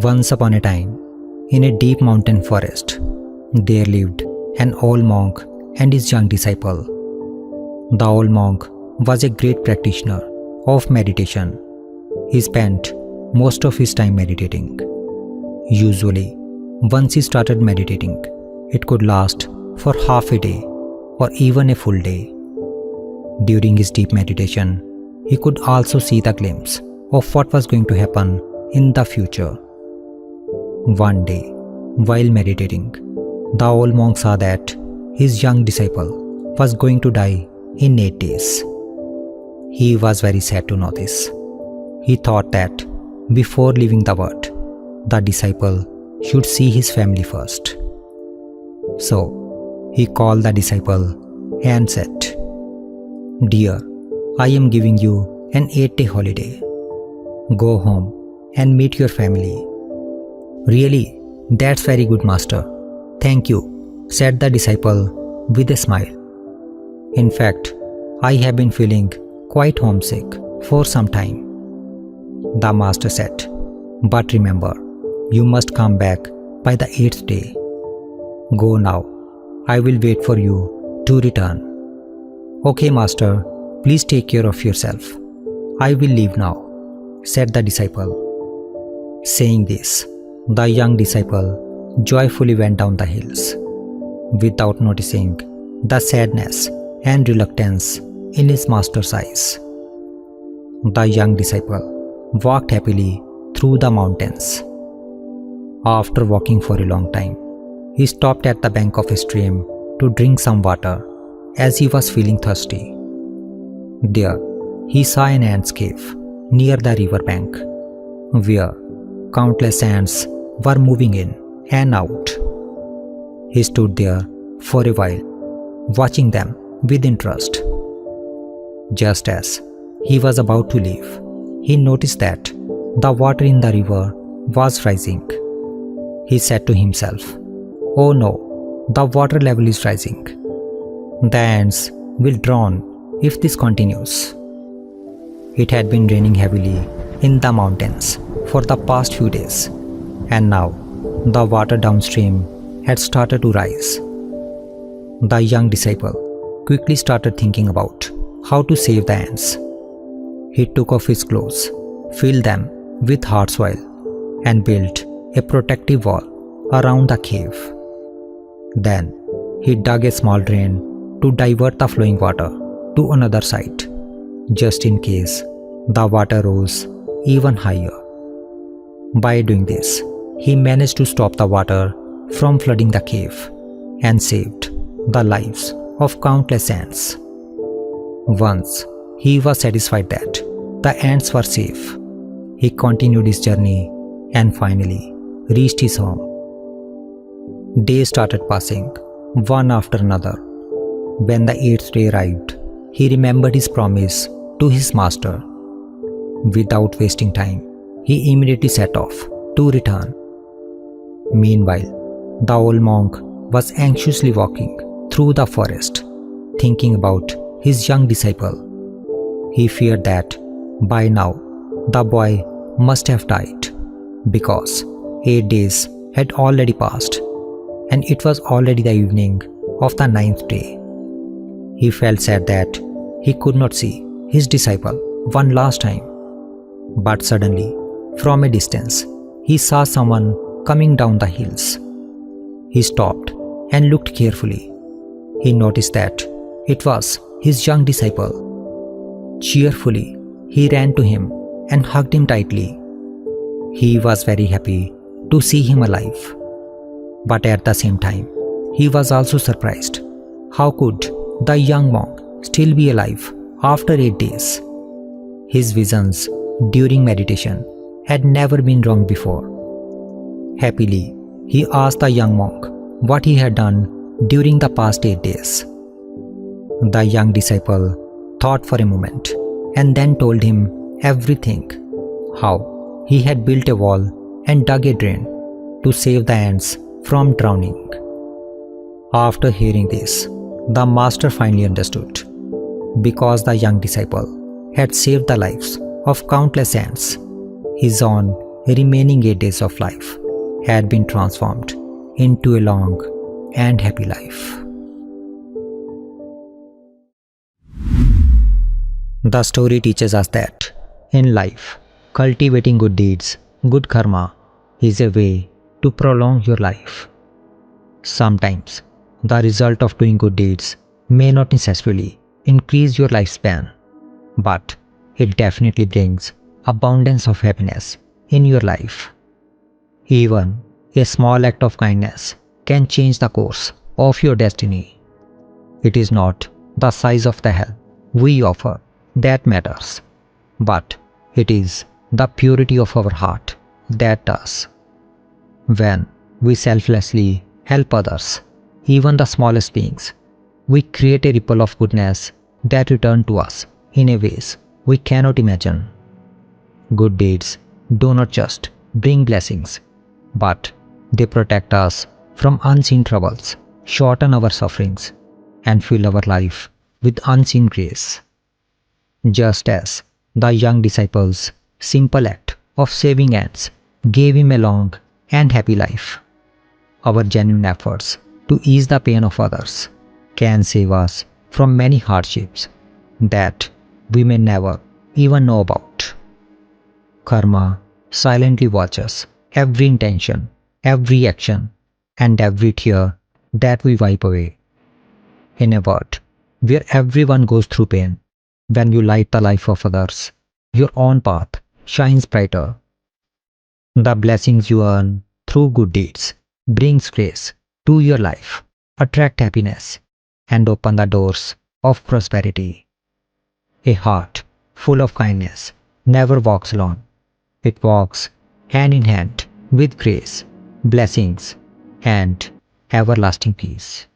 Once upon a time, in a deep mountain forest, there lived an old monk and his young disciple. The old monk was a great practitioner of meditation. He spent most of his time meditating. Usually, once he started meditating, it could last for half a day or even a full day. During his deep meditation, he could also see the glimpse of what was going to happen in the future. One day, while meditating, the old monk saw that his young disciple was going to die in 8 days. He was very sad to know this. He thought that before leaving the world, the disciple should see his family first. So, he called the disciple and said, "Dear, I am giving you an 8-day holiday. Go home and meet your family." "Really, that's very good, master. Thank you," said the disciple with a smile. "In fact, I have been feeling quite homesick for some time." The master said, "But remember, you must come back by the 8th day. Go now. I will wait for you to return." "Okay, master, please take care of yourself. I will leave now," said the disciple. Saying this, the young disciple joyfully went down the hills, without noticing the sadness and reluctance in his master's eyes. The young disciple walked happily through the mountains. After walking for a long time, he stopped at the bank of a stream to drink some water as he was feeling thirsty. There, he saw an ant's cave near the river bank, where countless ants were moving in and out. He stood there for a while, watching them with interest. Just as he was about to leave, he noticed that the water in the river was rising. He said to himself, "Oh no, the water level is rising. The ants will drown if this continues." It had been raining heavily in the mountains for the past few days, and now the water downstream had started to rise. The young disciple quickly started thinking about how to save the ants. He took off his clothes, filled them with hard soil, and built a protective wall around the cave. Then he dug a small drain to divert the flowing water to another side, just in case the water rose even higher. By doing this, he managed to stop the water from flooding the cave and saved the lives of countless ants. Once he was satisfied that the ants were safe, he continued his journey and finally reached his home. Days started passing, one after another. When the 8th day arrived, he remembered his promise to his master. Without wasting time, he immediately set off to return. Meanwhile, the old monk was anxiously walking through the forest, thinking about his young disciple. He feared that by now the boy must have died, because 8 days had already passed and it was already the evening of the 9th day. He felt sad that he could not see his disciple one last time. But suddenly, from a distance, he saw someone coming down the hills. He stopped and looked carefully. He noticed that it was his young disciple. Cheerfully, he ran to him and hugged him tightly. He was very happy to see him alive. But at the same time, he was also surprised. How could the young monk still be alive after 8 days? His visions during meditation had never been wrong before. Happily, he asked the young monk what he had done during the past 8 days. The young disciple thought for a moment and then told him everything, how he had built a wall and dug a drain to save the ants from drowning. After hearing this, the master finally understood. Because the young disciple had saved the lives of countless ants, his own remaining 8 days of life had been transformed into a long and happy life. The story teaches us that in life, cultivating good deeds, good karma, is a way to prolong your life. Sometimes, the result of doing good deeds may not necessarily increase your lifespan, but it definitely brings abundance of happiness in your life. Even a small act of kindness can change the course of your destiny. It is not the size of the help we offer that matters, but it is the purity of our heart that does. When we selflessly help others, even the smallest beings, we create a ripple of goodness that return to us in a ways we cannot imagine. Good deeds do not just bring blessings, but they protect us from unseen troubles, shorten our sufferings, and fill our life with unseen grace. Just as the young disciples' simple act of saving ants gave him a long and happy life, our genuine efforts to ease the pain of others can save us from many hardships that we may never even know about. Karma silently watches every intention, every action, and every tear that we wipe away. In a world where everyone goes through pain, when you light the life of others, your own path shines brighter. The blessings you earn through good deeds brings grace to your life, attract happiness, and open the doors of prosperity. A heart full of kindness never walks alone. It walks hand in hand with grace, blessings, and everlasting peace.